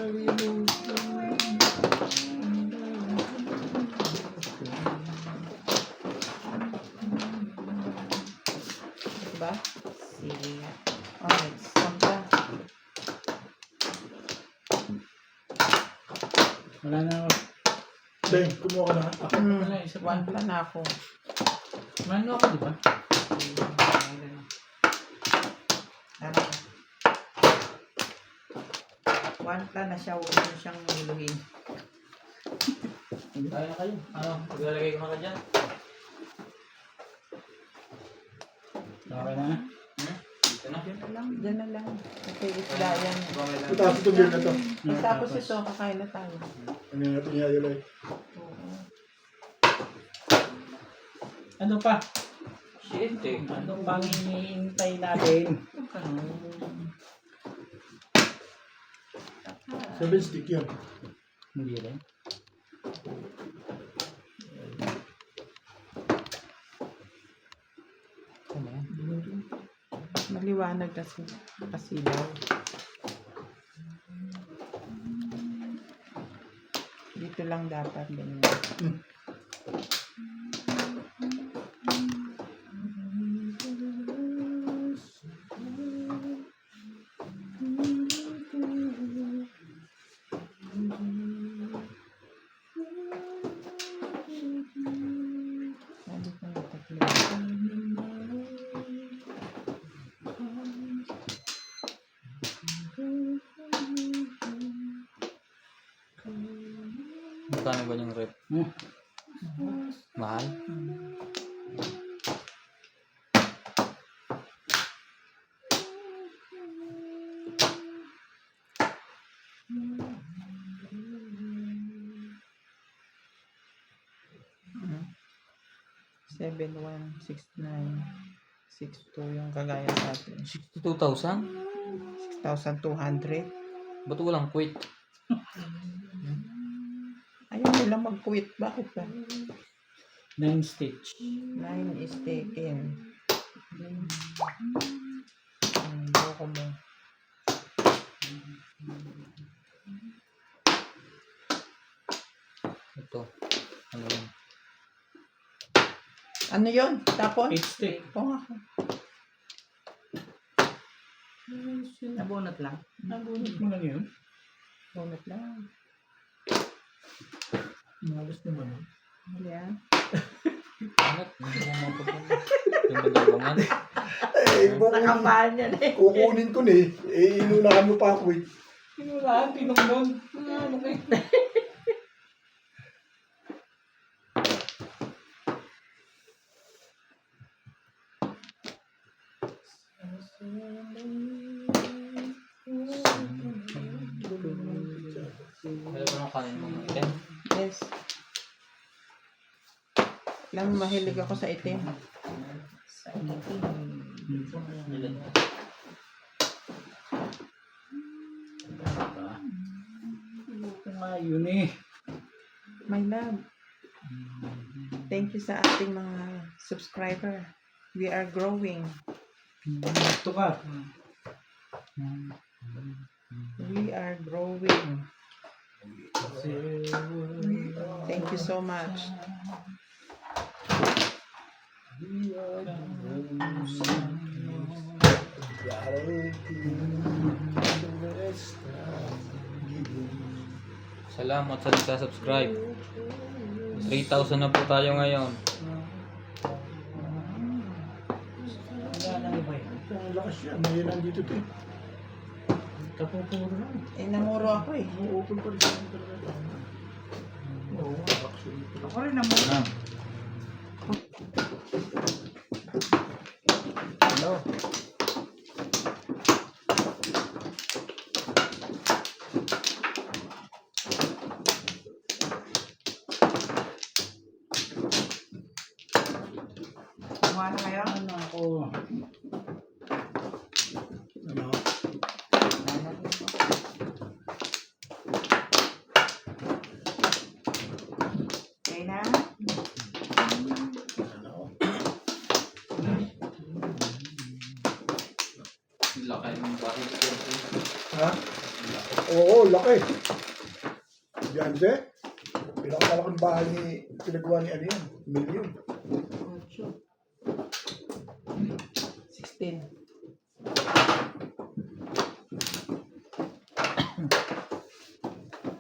Diba? Sige nga. Alright, sampa. Wala na ako. Dahil, kumuha ka na. Ako. Wala, isa pa. One plan ako. Mano ako, di ba? Ano ka? One plan na siya. Huwag mo siyang huluhin. Kaya na kayo. Ano? Maglalagay ko na ka dyan. Okay na. Dito na. Diyan na lang. Diyan na lang. Okay, isda yan. Tapos itong beer na to. Tapos ito, kakain na tayo. Ano yung natin yayalay? Oo. Ano pa? Shit eh. Anong bang hinihintay natin? 7 stick yun. Hindi rin. Ano yan? Maliwanag kasi kasilaw. Dito lang dapat ganyan. Sabi ko na tatlo. Magkano ba yung rep? Mahal? Mhm. 716962 yung kagaya sa atin. 62,000? 6,200. Ba't walang quit? Ayaw nila mag-quit. Bakit ba? 9 stitch. 9 is taken. Boko mo. Ito. Ano yun? Ano yun? Tapon? 8 stick. Oo nga. Nabunot lang. Nabunot mo lang yun. Bunot lang. Malas naman. Ano yan? Ano? Hindi mo mapupunta. Yung dalawang yan. Nakapahan yan eh. Kukunin ko na eh. Inunahan mo pa ako eh. Inulaan, tinong Meron ba ng kanin mo natin? Yes. Alam mo, mahilig ako sa itim. Sa itim. Ilan? Ito nga yun eh. My love. Thank you sa ating mga subscriber. We are growing. Ito ka. We are growing. Thank you so much. Salamat sa nagsa-subscribe. 3,000 na po tayo ngayon. Wala nang iba yun. Ito ang lakas yan. May nandito ito eh. Tapupuro lang. Eh, namuro ako eh. Open pa rin sa akin talaga. Oo, actually. Ako rin namuro. Hello. Kumuha na kayo? Ano ako? Ano? Okay na? Ano? Lakay ng bakit. Ha? Oo, laki. Yan, de. Pinakamalaking bahay ni pinagawa ni ano yan? Million. 16.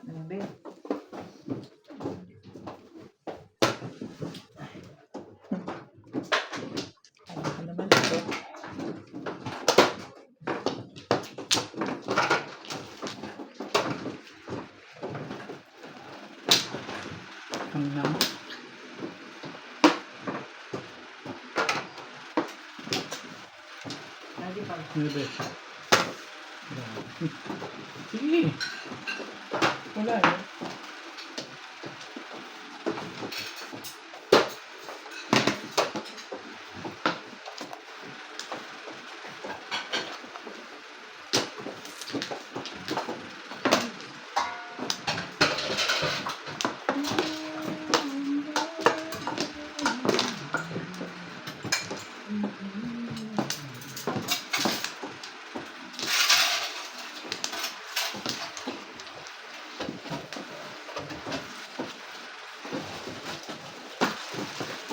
Ano ba? Ano naman ito? Ang naman. Lagi pa. Ano ba? Sige. Wala eh.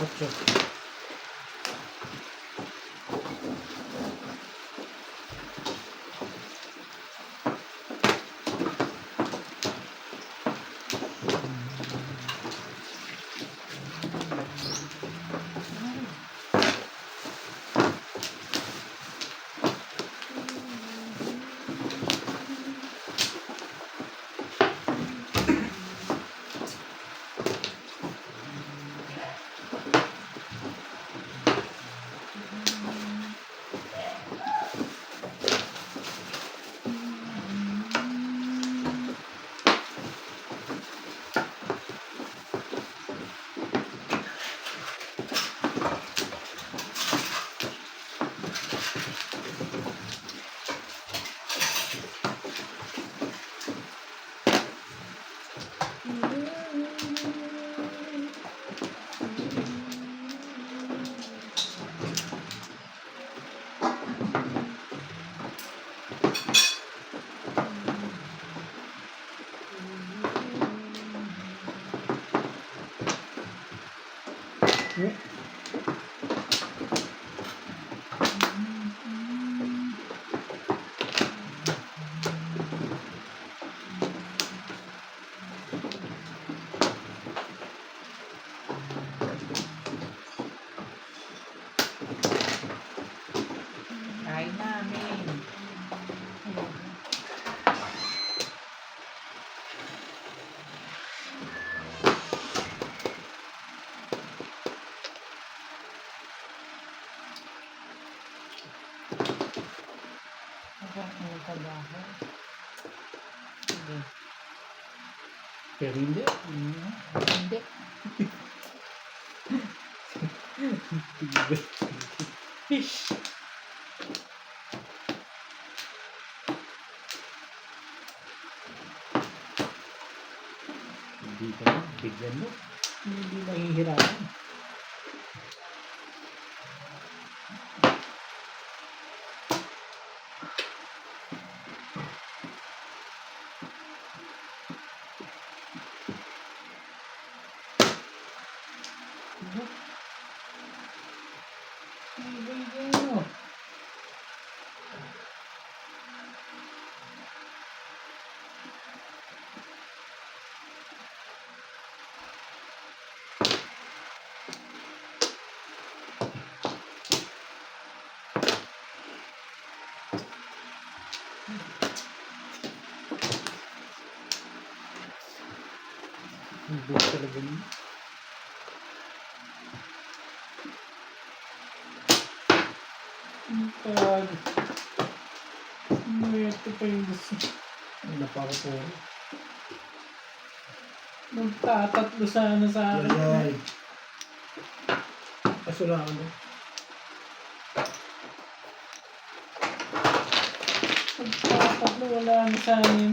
Ocho. Kain namin. Ang trabaho. Hindi. Pero hindi. Hindi. Fish. Hindi ka na. Bigyan mo. Hindi mahihirapan. Bigyan mo. Hindi talaga niya. Pag ito pa yung gusto. Ay, napakapuro. Magtatatlo sana sa akin. Ay. Kaso lang ano. Magtatatlo, wala na sa akin.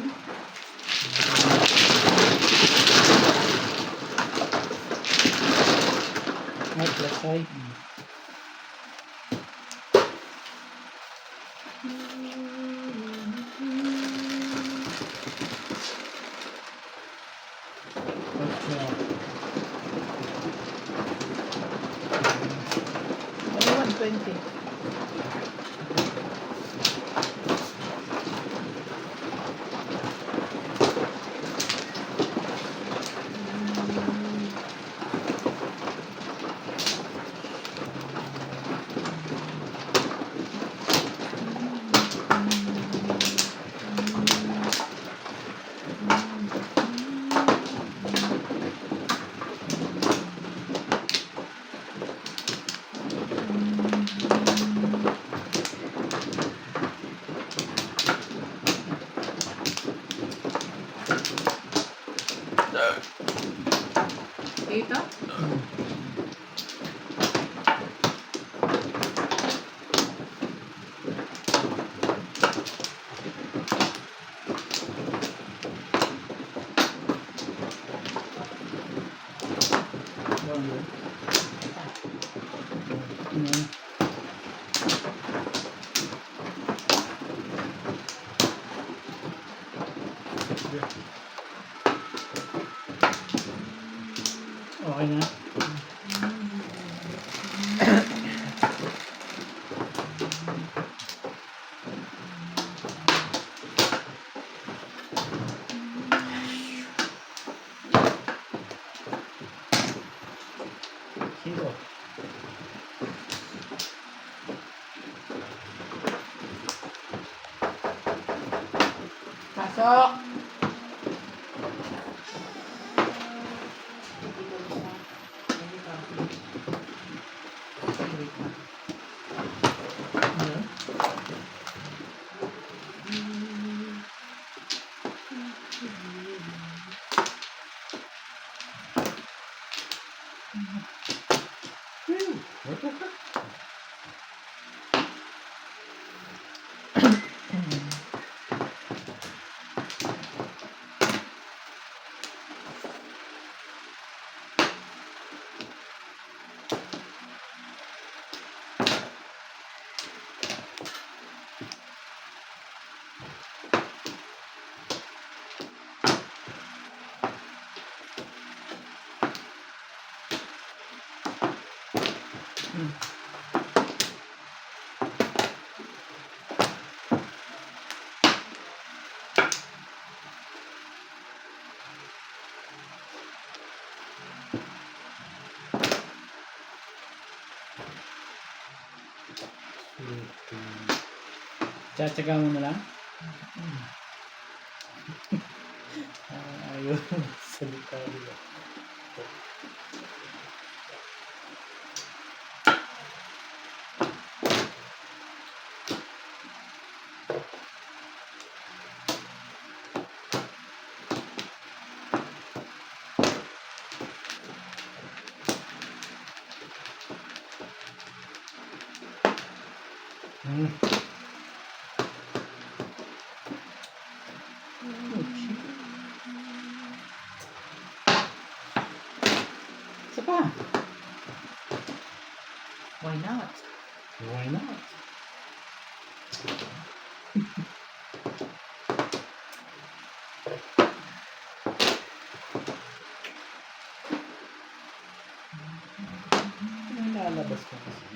At last side. Ito? Okay na. Sino? Pasok! Ano? Tsatsaga mo na lang? Ayaw salita nila. Isa pa. Why not? Why not? Ang lalabas ko kasi.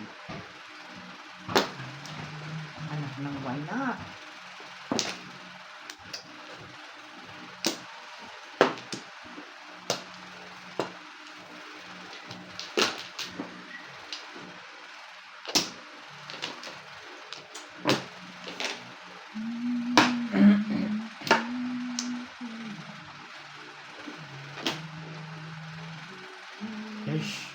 Anak ng why not? Ish.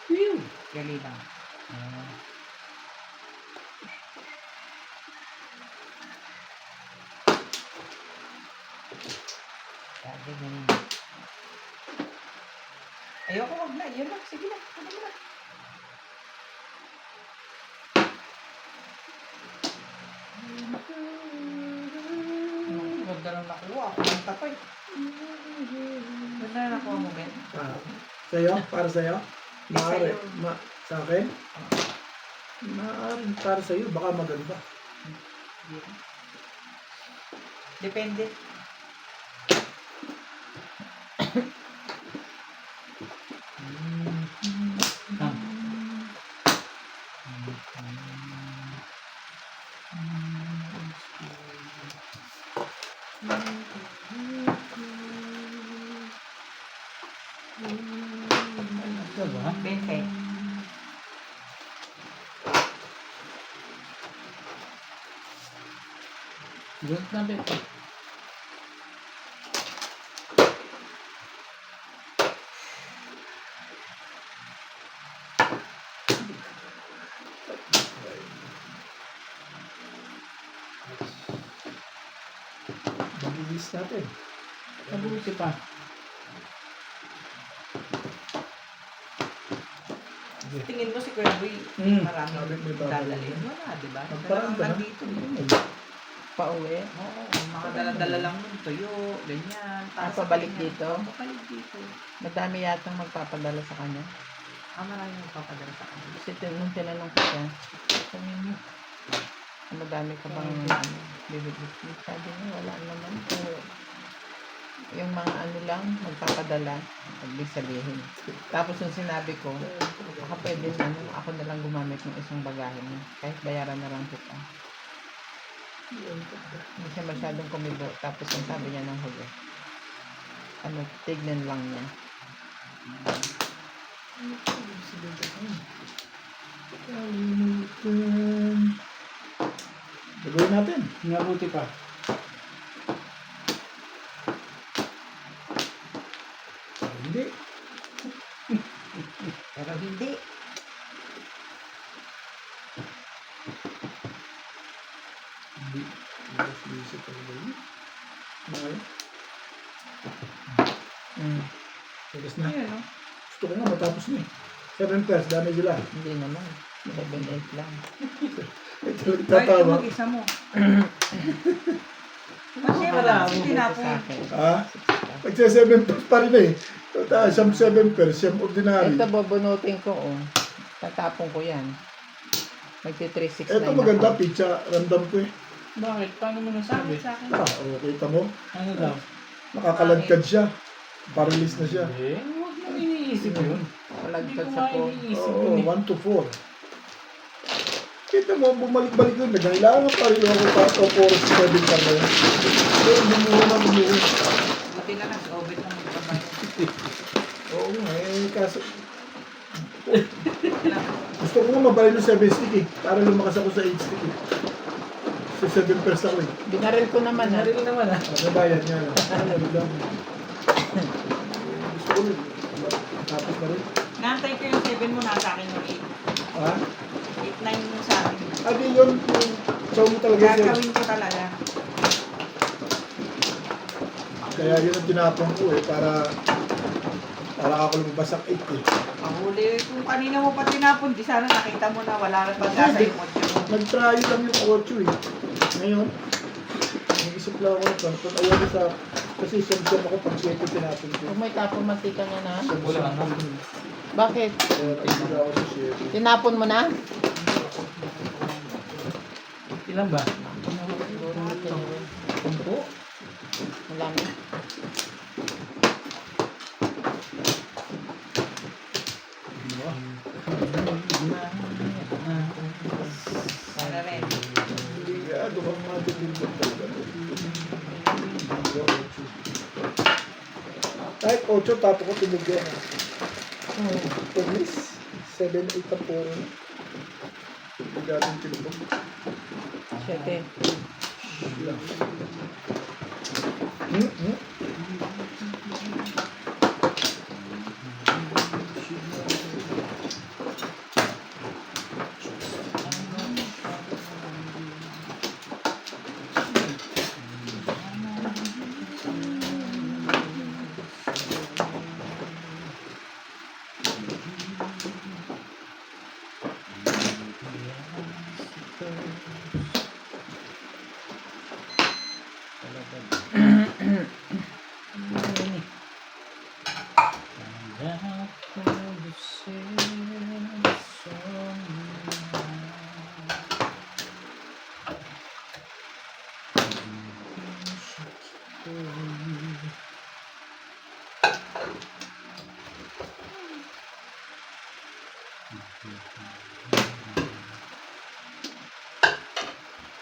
Phew! Gali lang. Sabi ganun. Ayoko, wag na. Yun lang. Sige na. Ano mo na. Ganda lang nakuha. Ako ang tapay. Ganda lang nakuha mo, Ben. Sa'yo? Para sa'yo? Hindi Maaari. sa'yo. Sa akin? Maaari. Para sa'yo. Baka maganda. Depende. Diba? 20. Good na din. i-release natin. Mabuti pa. Sige. Tingin mo si Kuya Boy, maraming Sabi may babalik dadalhin. na. Wala, di ba? Magparang Dalawa ka na. lang dito. Pauwi. Oo, makadala-dala lang nun. Tuyo, ganyan. Pabalik ganyan. dito? Pabalik dito. Madami yatang magpapadala sa kanya. Maraming magpapadala sa kanila. Kasi nung tinanong ko siya, sabi niya, madami ka bang bibigit? Sabi niya, wala naman. Pero yung mga ano lang, magpapadala, ibig sabihin. Tapos yung sinabi ko, baka pwede na, ako na lang gumamit ng isang bagahe niya. Kahit bayaran na lang kita. Hindi siya masyadong kumibo. Tapos yung sabi niya ng huli, ano, tignan lang niya. Gagawin natin. Mabuti pa. Hindi. Pero hindi. Hindi. Mas busy talaga yun. Okay. Tapos na. Ayun, no? Gusto ko nga matapos na eh. 7 pairs, dami sila. Hindi naman. 7-8 lang. Ito, Ay, tatawa. mag-isa mo. Kasi wala Marami akong Sa tinapon. akin. Ha? Magsa 7 pairs pa rin eh. Siyam 7 pairs, siyam ordinary. Ito, babunutin ko, oh. Tatapon ko yan. Magti-369 Ito maganda, pizza. Random ko eh. Bakit? Paano mo nasabi? Sa akin. Kita mo? Ano daw? Nakakaladkad siya. Parilis na siya. Eh, huwag mo iniisip yun. Malagtad Hindi ko sa nga phone. iniisip Oo, yun eh. 1 to 4. Kita mo, bumalik-balik lang. Nagkailangan ng parilo ako para sa 4 to 7 ka na yun. Pero bumuho na bumuho. Buti na lang, obit ng magbabayad. Oo nga, eh, kaso... Gusto ko nga mabalay ng 7 stick eh. Para lumakas ako sa 8 stick eh. Sa 7 pairs ako eh. Binaril ko naman, ha? Naril naman ah. Nabayad nga lang. Ano lang. Gusto ko rin. Tapos na rin. Naantay ko yung 7 mo, nasa akin yung 8. Ha? 8-9 mo sa akin. Adi yun, yung chow mo talaga siya. Gagawin ko talaga. Kaya yun ang tinapon ko eh. Para ako lumabas ang 8 eh. Pahuli, kung kanina mo pa tinapon, di sana nakita mo na wala na pag-asa yung audio mo. Nag-try lang yung 8 eh. Ngayon, nag-isip lang ako nito. Ayaw ko sa... Kasi siyam-siyam ako pag 7 tinapon ko. Kung may tapon, mantika nga na. Wala na. Bakit? Kaya tira ako sa 7. Tinapon mo na? Ilan ba? Tumpo. Malami. Para rin. Kaya doon natin din ba talaga. Kahit 8 tapo ko tinigyan. At least 7-8 na po. Hindi natin tinubog. 7.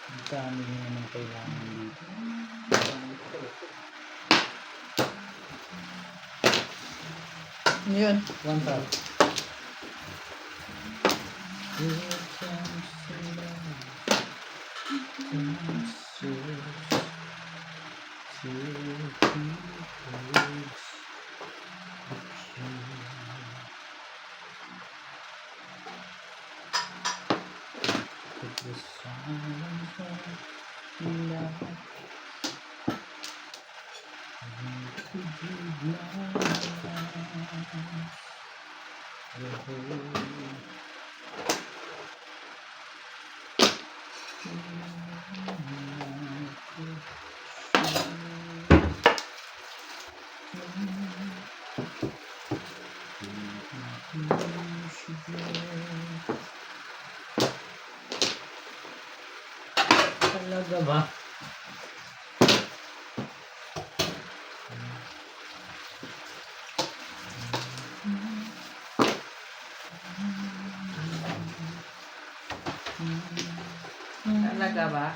Ang dami nyo naman kailangan dito. Ano yun? 1,000. Talaga ba? Talaga ba?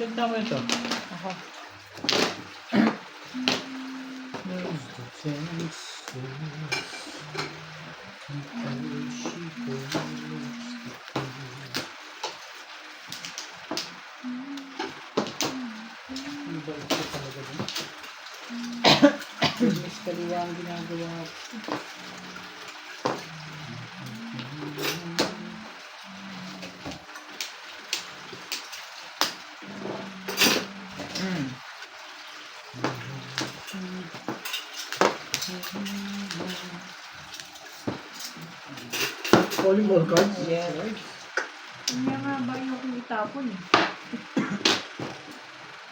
Ganda mo ito. Ako. Business kaliwa ang ginagawa. Calling all cards? Yes. Kanya nga ba yung itapon eh?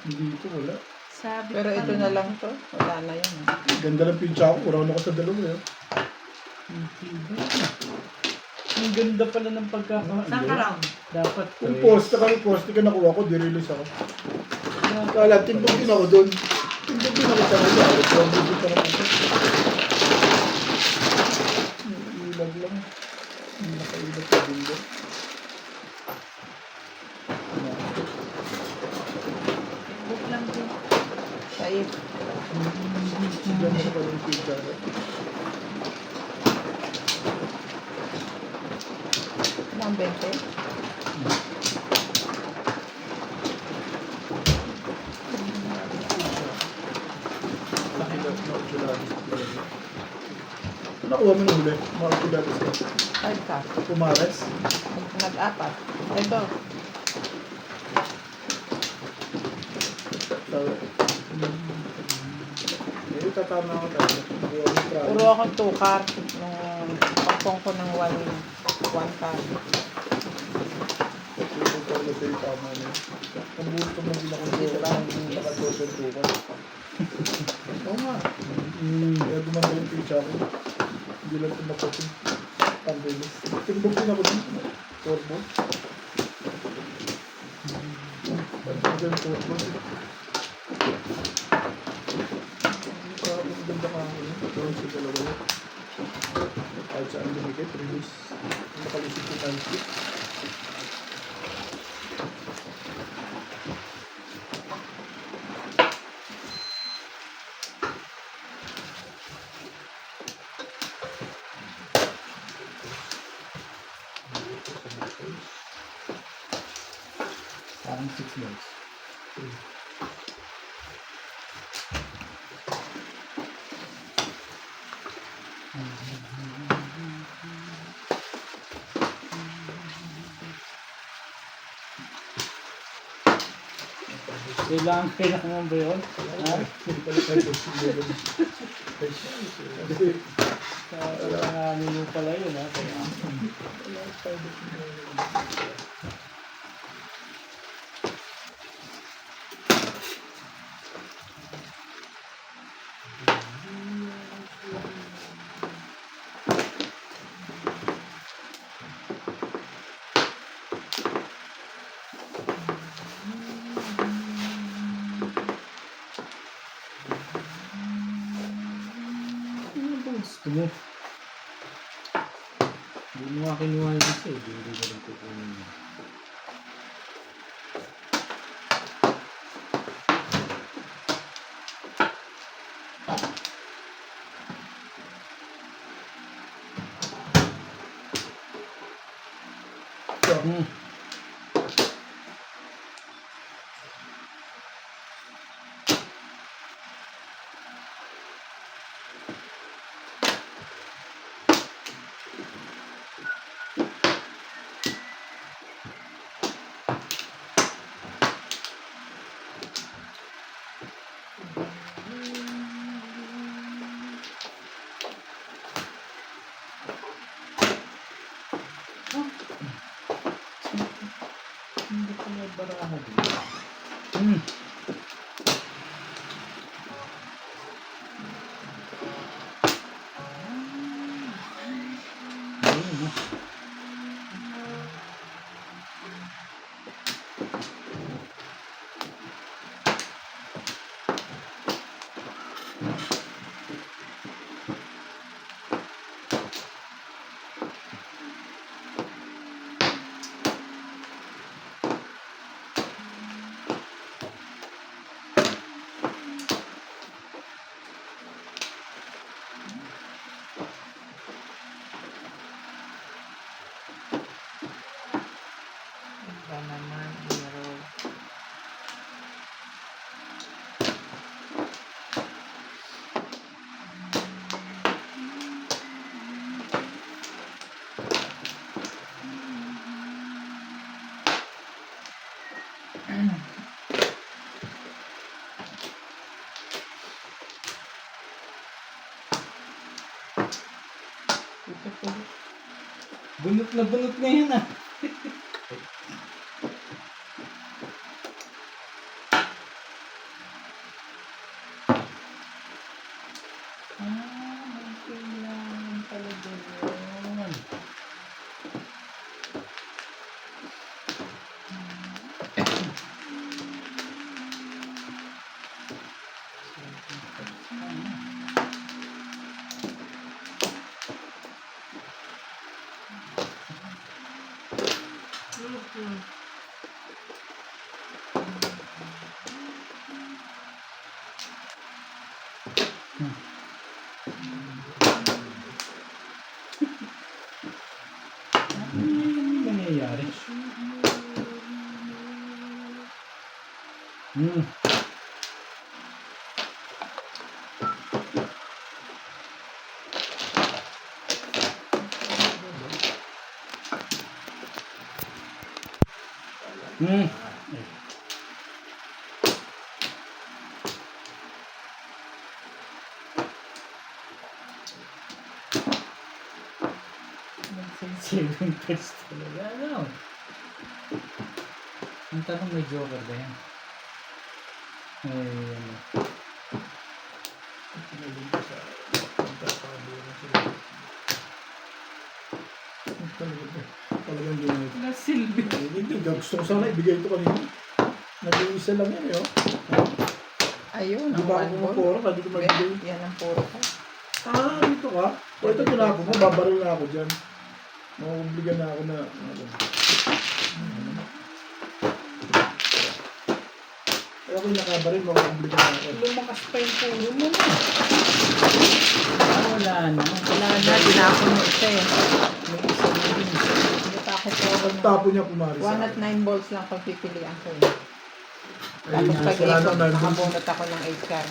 Hindi ito, wala. Sabi Pero ito na lang to. Wala na yun. Ganda lang pincha ko. Wala na ko sa dalawa yun. Ang ganda pala ng pagkakaano. Saan ka round? Dapat Kung poste ka nakuha ko, di-release ako. Kala, timbog din ako doon. Timbog din ako sa mga. Timbog din ako sa ilag lang. Nakailag ka din doon. Book lang din. Sa'yo. Diyan mo sa palang pincha ko. Ang 20? Nakuha mo na huli. Mga kudalis ka. 5 ka. Pumares. Nag-apat. Ito. Sabi. Eh, tatama ako tayo. Nakuha mo tralo. Puro akong 2 car. Nung pagpong ko ng 1 car. Ito talaga sa'yo tama niya. Ang buto mo din ako doon. Nakatosan tukan. Oo nga. Kaya gumanda yung pincha ko. Hindi lang tumakotin. Pambilis. Timbog din ako din. Turbo. Pagkakas yung turbo. Ang ganda ka ako. Doon sa dalawa yun. Kahit saan lumikit, release. Nakalisip yung timespeed. Parang 6 months. Kailangan mo ba yun? Ha? Hindi pala tayo possible. Kasi, Kailangan mo pala yun, ha? Kaya, wala tayo possible. Gusto mo. Hindi mo nga kinuha yung isa eh. Hindi ko rin kukunin mo. Hmm. Hindi ko may baraha dito. Hmm. Ayun, no? Iba naman, hero. Ito po. Bunot na yun ah. Kailangan talaga yun. Ano yung nangyayari? Hmm. Hmm. Nagsisibing test talaga. Ano? Ang tanong may joker ba yan? Ay, ano? Pinaling ko sa pagkakabura sila. Talagang ginamit. Wala silbi. Hindi, gusto ko sana ibigay ito kanina. Nag-iisa lang yan, eh, oh. Ayun, Di ang ba one ako ball. puro ka, di ko magbigay. Yan ang puro ko. Ah, dito ka? O ito tinapon mo, babaril na ako dyan. Makukumbligan na ako na, ano. Kaya ako yung nakabaril, makukumbligan na ako. Lumakas pa yung puro mo na. Wala na. Wala na, tinapon mo isa eh. May isa na din. Hindi pa ako puro Ang mo. tapo niya pumaris. 1 at 9 balls lang pagpipilian ko eh. Ayun, Tapos pag wala ikot, nang nandun. nakabunot ako ng 8 car.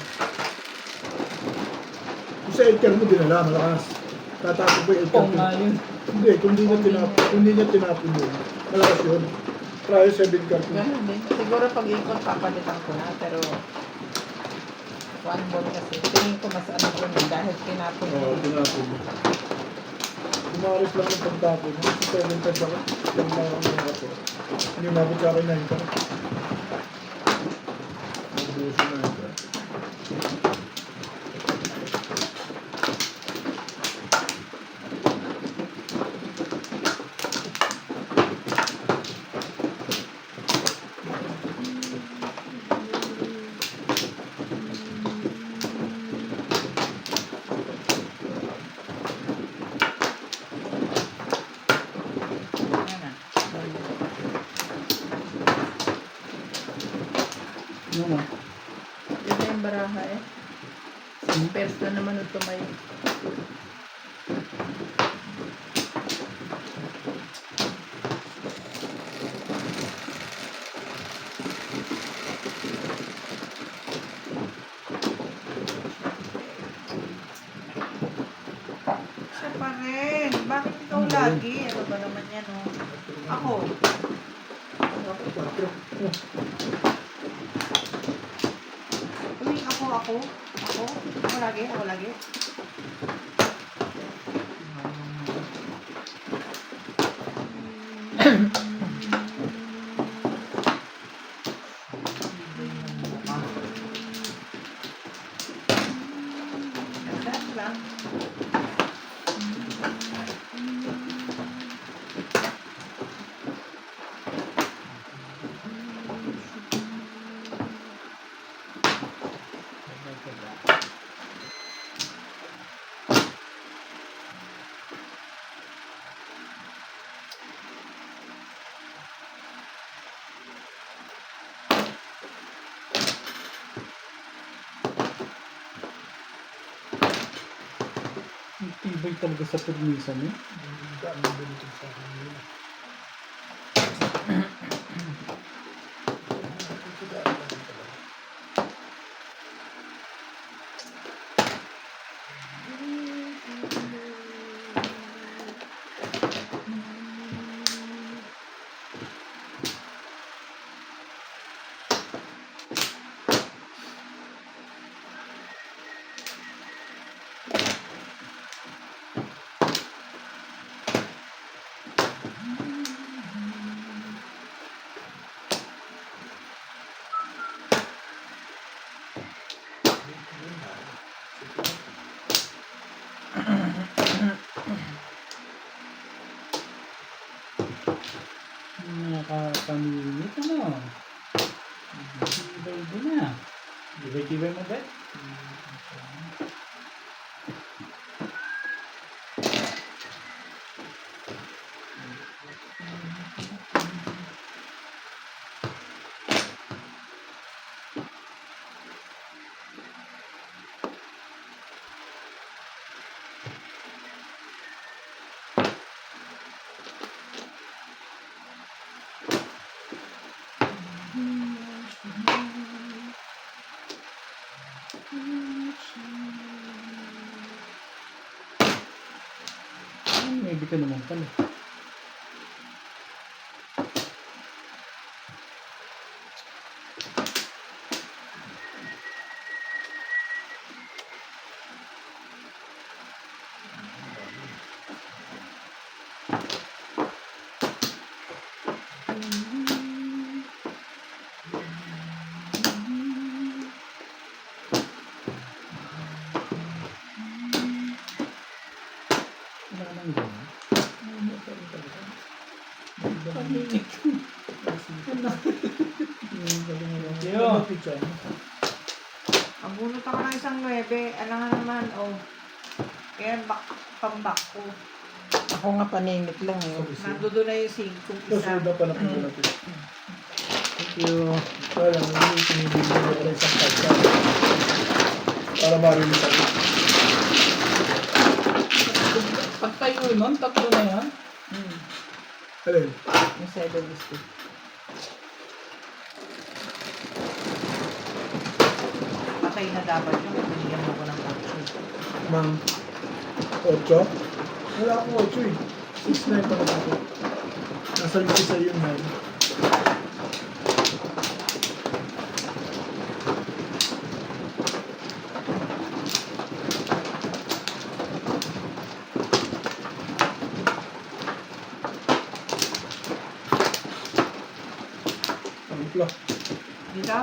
Kung sa 8 mo dinala, malakas. Tatapon ko yung 8 Pong nga yun. Hindi, kung hindi niya tinapon yun, malakas yun. Prior 7 card. Ganun din. Siguro pag ikot, papalitan ko na. Pero 1 ball kasi. Tingin ko mas ano ko yun dahil tinapon Oo, ko. tinapon mo. Pumaris lang yung pagtapon mo. Sa 7 card ako, yung mga mga ko. Hindi umabot sa akin 9 card. Nagbuso na 9 card. tumay. Siya pa rin. Bakit ikaw lagi? Ano ba naman yan, oh? Ako. Uy, ako. Ako lagi. Lahat lang. Ang tibay talaga sa permisa niya. Dami ganito sa akin yun. Nakakaminit ano? Tibay din na. Tibay mo ba? Maybe ka naman pala. Wala nang gano'n. Ano pa rin talaga? Pag-init. Abunot ako ng isang 9. Alangan naman, oh. Kaya pambak ko. Ako nga paninit lang eh. Nandoon na yung 5 isa. Susuda pa na kung natin. Thank you. Wala, hindi sinibig mo na rin sa kasa. Para marinig ako. Pag tayo nun, 3 na yan. Alin? Yung 7 is 2. Patay na dapat yung binigyan mo ko ng 8. Mang 8? Wala akong 8 eh. 6-9 pa lang ako. Nasa list sa yun 9. Ang Dito?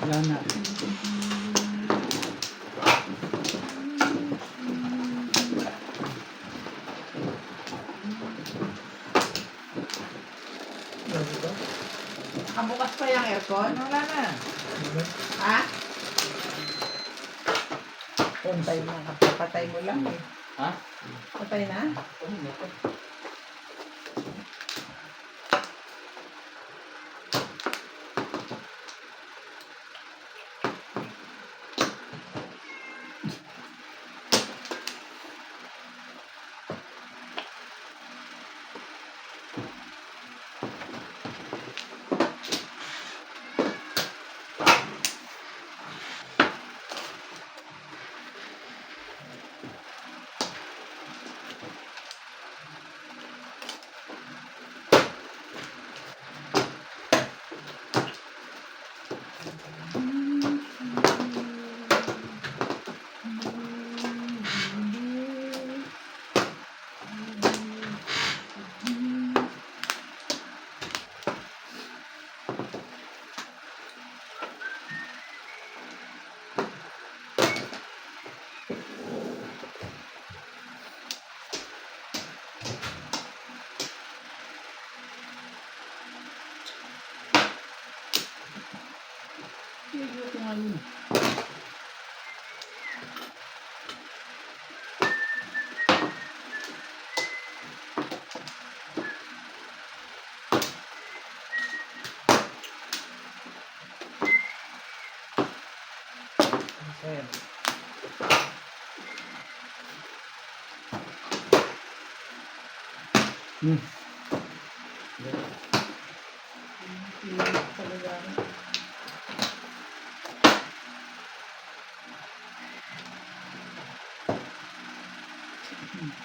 Wala na. Ano ba? Bukas pa yung aircon? Wala na. Ha? Patay na. Patay mo lang eh. Ha? Patay na?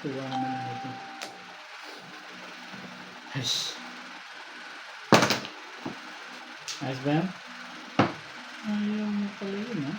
Tuwa naman ako ito. Ayos. Ayos ba yan? Ayaw mo pala yun, ha?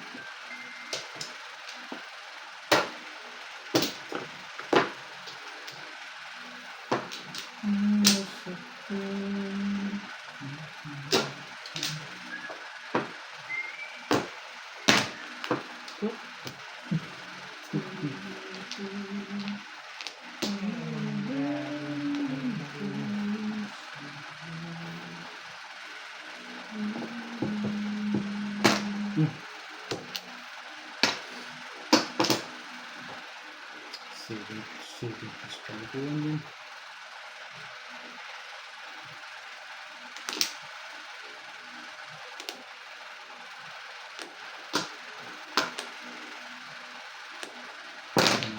Sige. Pala ko yun.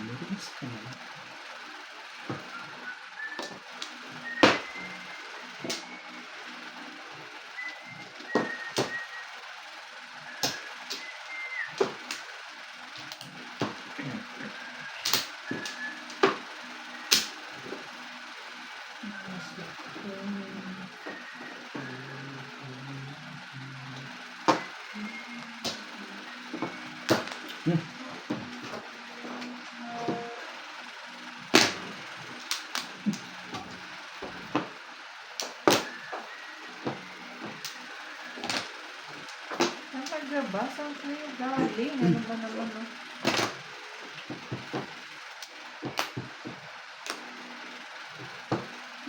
Mabilis ka na. Ang paglaba, saan kayo galing? Ano ba naman, no?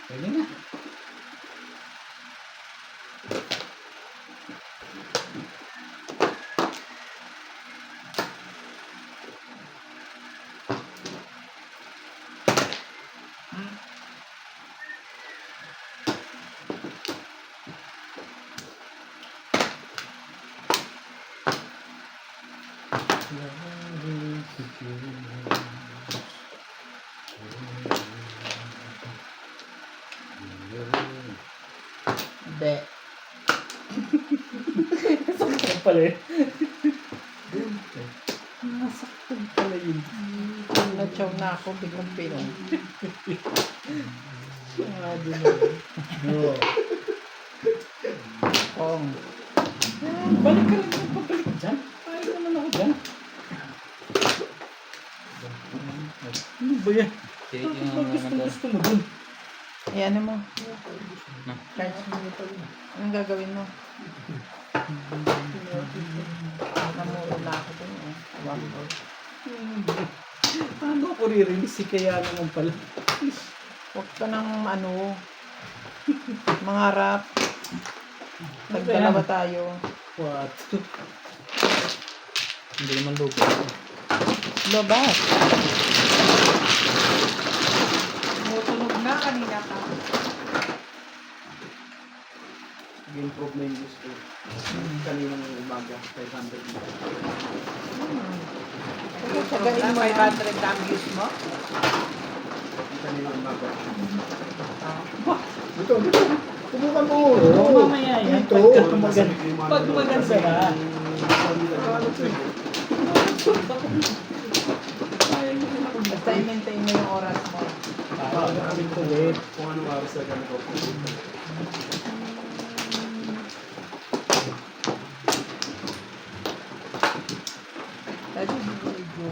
Pwede na. Hindi. Nasaktan pala eh. Nasaktan pala yun. Natsaw na ako, biglang pinong. Sabi mo. Oo. Kong. Balik ka lang ng pabalik dyan. Ayaw naman ako dyan. Ano ba yan? Sige, Bakit yung ba gusto mo dun? Ayan mo. Na. Charge mo nito. Anong gagawin mo? Namuro na ako dun eh. One more. Paano ako re-release? Kaya naman pala. Huwag ka ng mangarap. Nagdalawa tayo. What? Hindi naman lupa. Lobas. Tumutunog na kanina pa. Improve na yung gusto. Kaninang umaga, 500 na. Sagain mo yan. 500 ang views mo? Kaninang umaga. Ah. Ito. Subukan mo. Oo, mamaya yan. Ito. Pag maganda na. Basta i-maintain mo yung oras mo. Parang kami kulit. Kung anong oras na ganito. Dati video.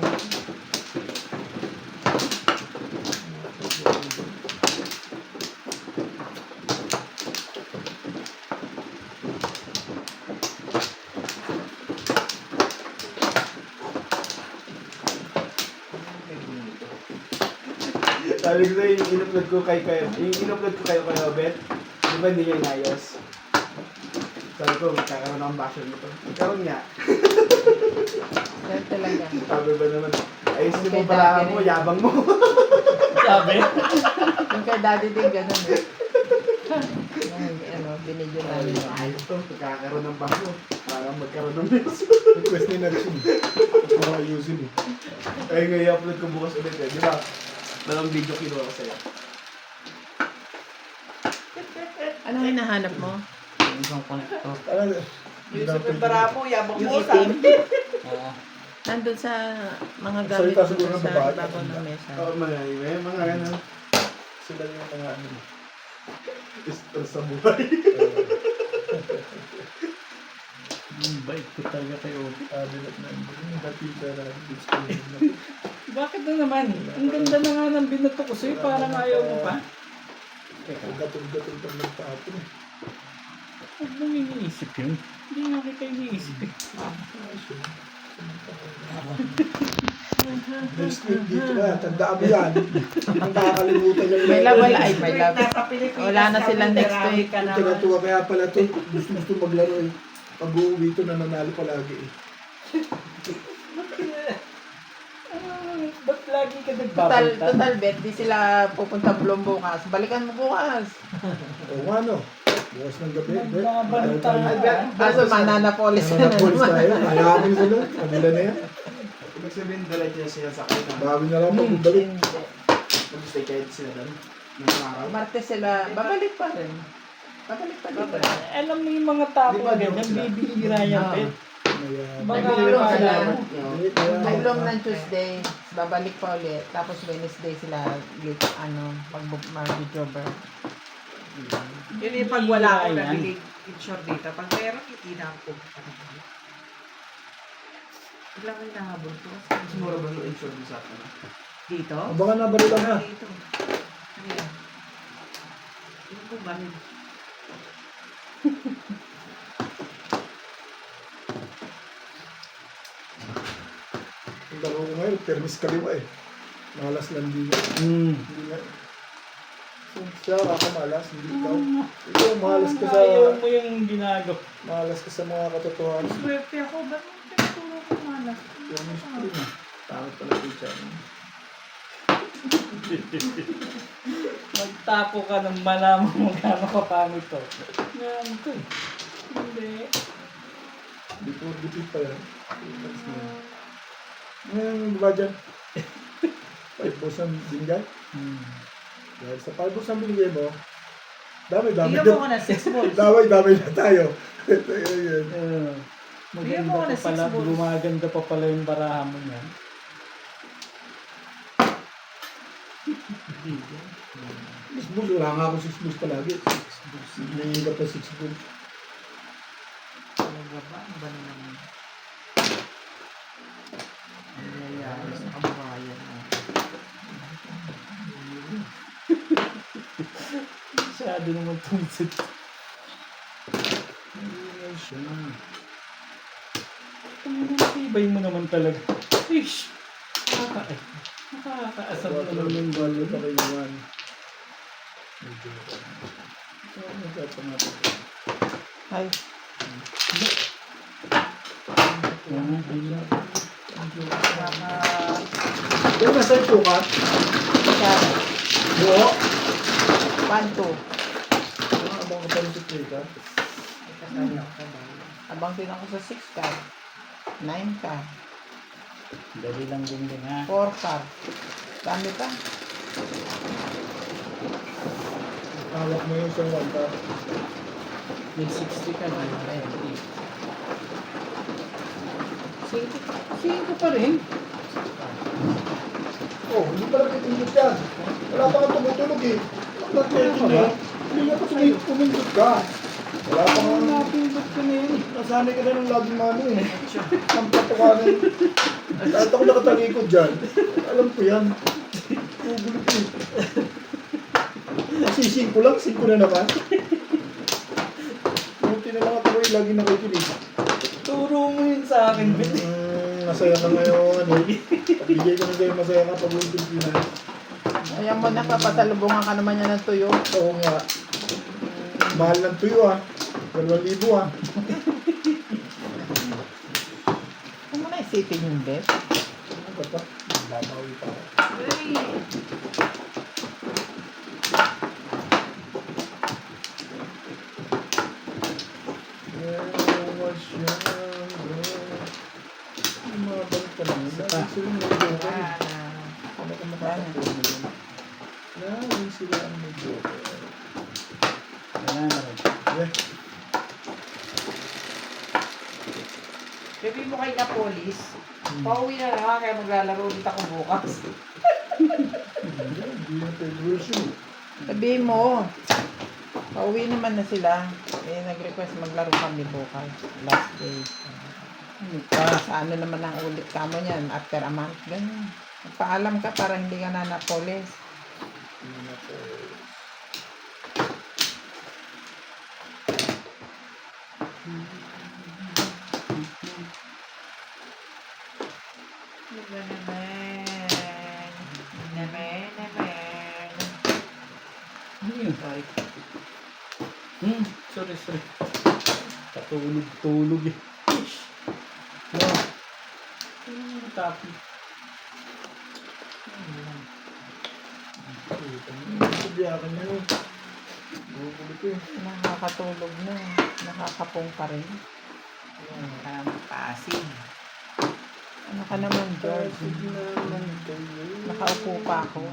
Sabi ko sa'yo, yung in-upload ko kay Obet, di ba hindi niya inayos? Sabi ko, magkakaroon akong basher nito. Magkaroon nga. Ganun talaga. Sabi ba naman, ayusin mo Okay, pala dati mo, rin. yabang mo. Sabi? Yung kay daddy din ganun eh. Yung binidyo namin. Ayos to, magkakaroon ng basher. Para magkaroon ng beso. Request ni Narishin. Para ayusin eh. Ay, ngayon i-upload ko bukas ulit eh. Di ba? Dalawang video kinuha ko sa'yo. Anong hinahanap mo? Yung isang connector. Ano? Yung sa Baramo, yabang Yung mo, itim? sabi. Oo. Nandun sa mga gamit Salita mo siguro ng sa babae. ibabaw ng mesa. Oo, mga ganun. Sila yung mga ano. Stress sa buhay. Bait ko talaga kayo. Abilat na yung batita na Bakit na naman? Ang ganda na nga ng binato ko sa'yo. Parang ayaw mo pa. gatol-gatol pa ng tapon eh. Huwag mong iniisip yun. Hindi nga kita iniisip eh. May script dito ka, tandaan mo yan. Ang nakakalimutan yung May love, wala. Ay, may Wait, love. nasa Pilipinas Wala na kami, silang next marami week. ka naman. Tagatuwa kaya pala to. Gusto maglaro eh. Pag uuwi to, nananalo palagi eh. Ba't lagi ka Total, nagbabanta? total bet, di sila pupunta Blom bukas. Balikan mo bukas. O ano? Bukas ng gabi. Nagbabanta ka. Kaso mananapolis na Nananapolis naman. tayo. Mayamin sila. Kanila na yan. Ibig sabihin, dala niya sila sa kanila. Bawi na lang magbalik. Hindi. Mag-stay kahit sila doon. Ng araw. Martes sila, babalik pa rin. Babalik pa rin. Alam mo yung mga tao Di ba, ganyan, joke sila? bibihira yan. Oo. Eh. Mayaman. Baka Nag-vlog wala sila. mo. Nag-vlog ng Tuesday, babalik pa ulit. Tapos Wednesday sila, mag-videober. Yun yung pag wala ako Yan. nabili insure dito. Pag meron, hindi na ako. Ilang kayo nahabol ko? Mas mura ba yung insurance sa akin? Dito? O baka nabalilan na. Dito. Ano yan? Yung po baril. Ang laro ko ngayon, permis kaliwa eh. Malas lang din. Hindi nga. Siya kakamalas, hindi ikaw. Ikaw, malas ka sa... Ayaw mo yung ginagawa. Malas ka sa mga katotohanan. Swerte ako. Ba't mo pinaturo ko malas? Permis ko rin. Pangit pala teacher. Magtapo ka ng malaman mo gano'n kapangit to. Yan to eh. Hindi. Dipit pa yan. Ngayon, ba dyan? 5 balls ang binigay? Dahil sa 5 balls ang binigay mo, dami Bigyan mo ko na 6 balls. Dami na tayo. Ito yun. Bigyan mo ko Maganda na pa pala, 6 balls. gumaganda pa pala yung barahan mo yan. 6 balls, wala nga akong 6 balls palagi. Hindi ka pa 6 balls. Talaga ba? Ano ba na naman? Ang nangyayari sa kabayan mo. Masyado naman tunsit. Tibay mo naman talaga. Ish! Nakakaasam naman yung Balo balo. pa kayo naman. Medyo. Nagkapangat. Ay, Pero nasa yung sukat? Yan. Buo? 1, 2. Abang ka pa rin sa play ka. Abang din ako sa 6 card. 9 card. Dali lang din ha. 4 card. Dami pa. Hawak mo yung isang wanta. May 60 ka na. Ayun. 5 pa rin. Oh, hindi pala pitindot yan. Wala pa kang tumutulog eh. Wala pa kang tumutulog. Hindi na pa tumindot ka. Wala pa kang Napindot ko na yun. nasanay ka na ng laging mano eh. Ang patukanan. Kahit ako nakatalikod dyan. Alam ko yan. Ugulit eh. Kasi 5 lang, 5 na naman. Buti na lang ako eh, lagi nakikinig. Turo mo yun sa akin, Bet. Masaya ka ngayon. Pagbigay ko na sa'yo, masaya ka pag uwi Pilipinas. Ayan mo, nakapasalubungan ka naman yan ng tuyo. Oo nga. Mahal ng tuyo ah. 2,000 ah. Huwag mo na isipin yung bet. Ano ba pa? Babawi pa ako. Was younger. Mabalik ka lang. Lagi sila may joker. Ano ka makakapag mo yun? Lagi sila ang may joker. Wala na rin. Yeah. Sabi mo kay Napolis, pauwi na lang kaya maglalaro ulit ako bukas. Hindi na pwede rules yun. Sabihin mo, pauwi naman na sila. Eh, nag-request maglaro kami bukas. Last day. Sa ano naman ang ulit ka mo niyan? After a month, ganyan. Paalam ka para hindi ka na napolis. Hindi na pwede. Ano ba naman? Naman. Ano yun? Sorry. Sorry. Patulog eh. Wow. Tapi. Sabiyakan niya yun. Bukulit eh. Nakakatulog na. Nakakapong pa rin. Pasig. Ano ka naman, George? Nakaupo pa ako.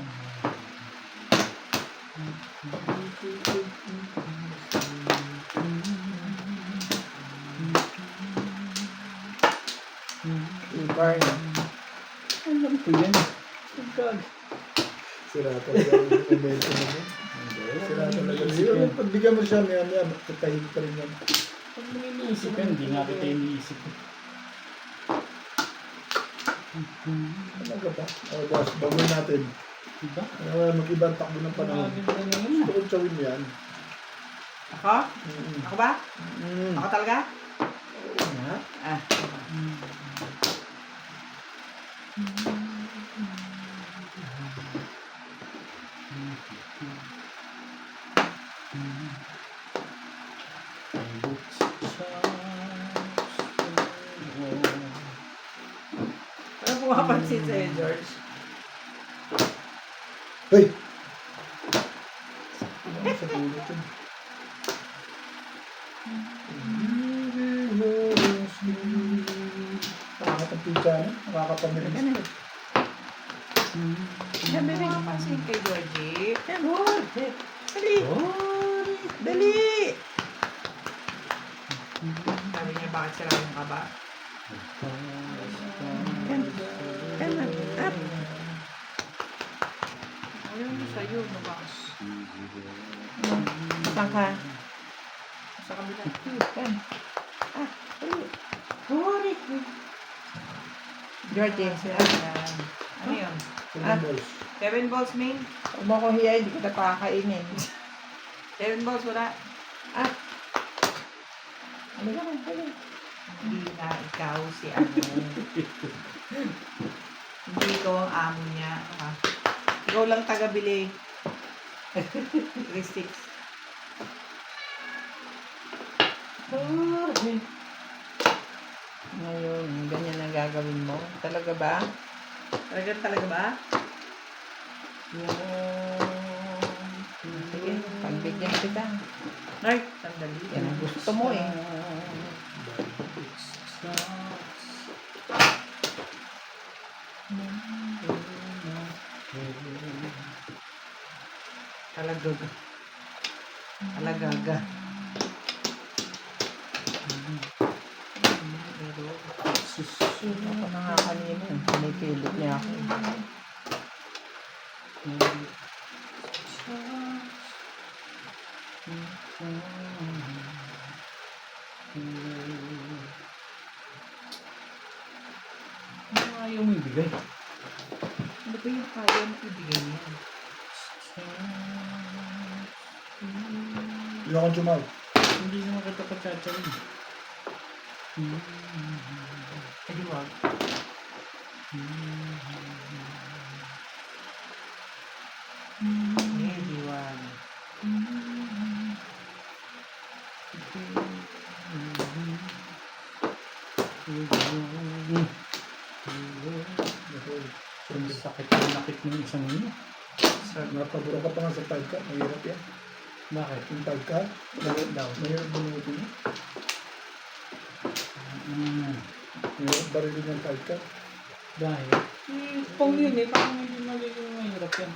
Burn. Alam ko yan. Pagkag. Sira talaga yung komento mo. Sira talaga. Yun, pagbigyan mo siya, maya, katahig pa rin yan. Pag mo iniisip yan, hindi nga kita iniisip. Ano ka pa? Oh, boss, bagoy natin. Diba? Mag-ibang takbo ng panahon. Maganda naman Gusto kong tsawin yan. Ako? Ako ba? Ako talaga? Ha? Ah. Ano pumapansin sa'yo, George? Hoy! Ano sa dulo ito? Pangat ang pizza na. Nakakapamilis. Sabi rin napansin kay Georgie. Dali! Dali! Sabi niya, bakit sirahin ka ba? Kanan, up! Ayaw niya sa'yo, nabas. Saan ka? Sa kabila. Yan. Georgie, Ayan. Ano yun? Seven balls. 7 balls, main? huwag mo ko hiya, hindi kita pakakainin. 7 balls, wala. Ano ka man, dali. Hindi na ikaw si ano. Hindi ikaw ang amo niya. Ha? Ikaw lang taga-bili. 3-6. Ngayon, ganyan ang gagawin mo? Talaga ba? Talaga ba? Sige, pagbigyan kita. Ay, sandali. Yan ang gusto mo eh. Talagaga. Talagaga. Ako na nga kanina. Pinipilit niya ako. Ano ayaw mo ibigay? Ano ba yung kaya mo ibigay niya? Yun akong Jumal. Hindi naman kita patsatsarin. Eh, di wag. Eh, di wag. Ang sakit na nakit ng isang ino. Napabura ka pa nga sa 5 car. Mahirap yan. Bakit? Yung 5 car. Mahirap daw. Mahirap bunutin mo. Mahirap barilin yung 5 car. Dahil? Pang yun eh. Parang hindi magiging mahirap yan.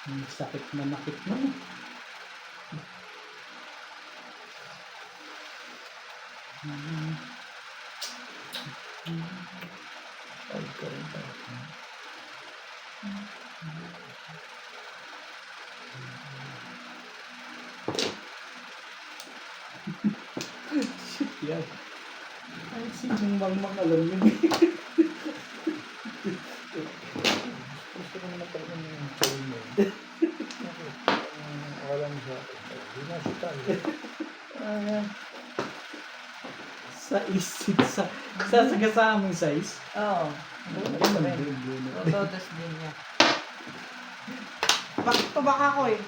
Ang sakit na nakit mo. Five car rin tayo. Shit yan. Ay, sinong mangmang alam yun eh. Gusto ko naman talaga yung chain mo. Akala mo siya. Hindi na siya tayo. Size. Sasagasa mo yung size. Oo. Ganun din. Totodos din niya. Bakit pa baka ako eh?